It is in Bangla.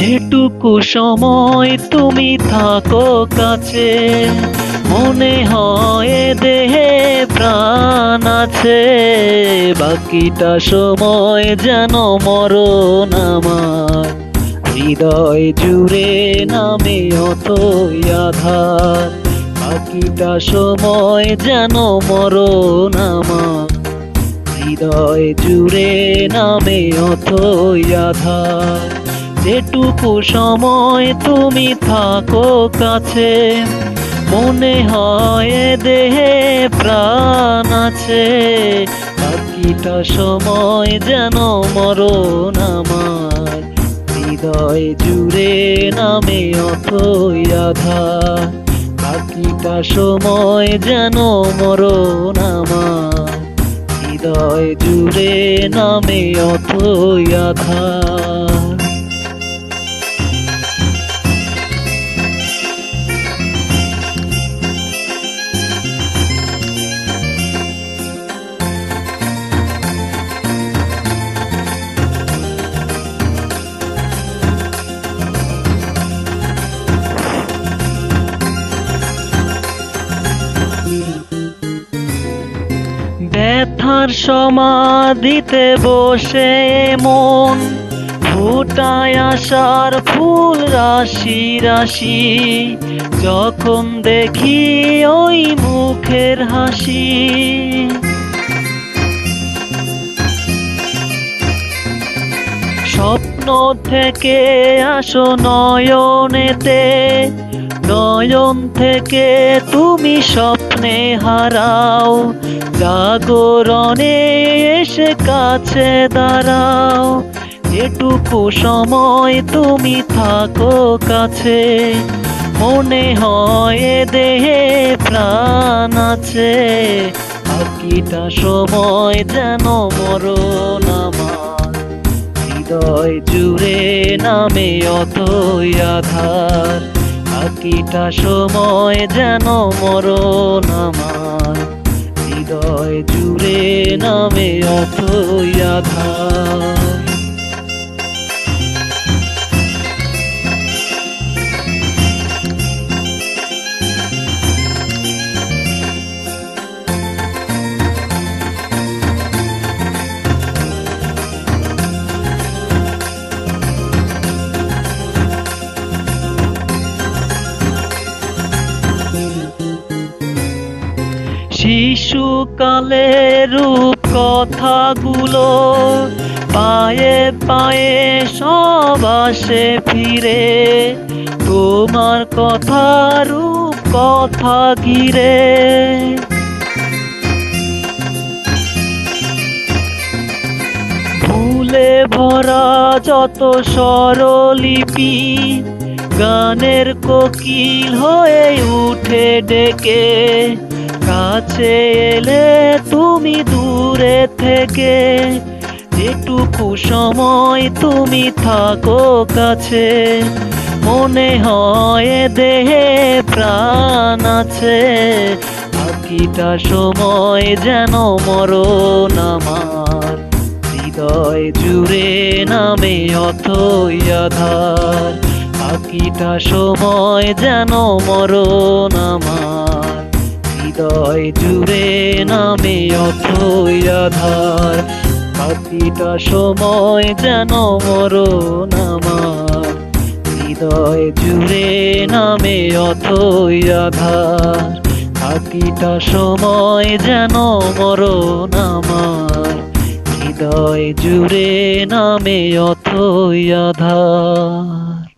যেটুকু সময় তুমি থাকো কাছে, মনে হয় এ দেহে প্রাণ আছে। বাকিটা সময় যেন মরণ আমার, হৃদয় জুড়ে নামে অথই আধার। বাকিটা সময় যেন মরণ আমার, হৃদয় জুড়ে নামে অথই আধার। যেটুকু সময় তুমি থাকো কাছে, মনে হয় এ দেহে প্রাণ আছে। বাকিটা সময় যেন মরণ আমার, হৃদয় জুড়ে নামে অথই আধার। বাকিটা সময় যেন মরণ আমার, হৃদয় জুড়ে নামে অথই আধার। ব্যথার সমাধিতে বসে মন ফুটায় আশার ফুল রাশি রাশি। যখন দেখি ওই মুখের হাসি, স্বপ্ন থেকে আসো নয়নেতে, নয়ন থেকে তুমি স্বপ্নে হারাও। জাগরণে এসে কাছে দাঁড়াও, যেটুকু সময় তুমি থাকো কাছে, মনে হয় এ দেহে প্রাণ আছে। বাকিটা সময় যেন মরণ আমার, হৃদয় জুড়ে নামে অথই আধার। বাকিটা সময় যেন মরণ আমার, হৃদয় জুড়ে নামে অথই আধার। শিশুকালে রূপ কথাগুলো পায়ে পায়ে সব আসে ফিরে, তোমার কথা রূপ কথা ঘিরে। ফুলে ভরা যত স্বরলিপি, গানের কোকিল হয়ে উঠে ডেকে। কাছে এলে তুমি দূরে থেকে, যেটুকু সময় তুমি থাকো কাছে, মনে হয় এ দেহে প্রাণ আছে। বাকিটা সময় যেন মরণ আমার, হৃদয় জুড়ে নামে অথই আধার। বাকিটা সময় যেন মরণ আমার, হৃদয় জুড়ে নামে অথই আধার। বাকিটা সময় যেন মরণ আমার, হৃদয় জুড়ে নামে অথই আধার। বাকিটা সময় যেন মরণ আমার, হৃদয় জুড়ে নামে অথই আধার।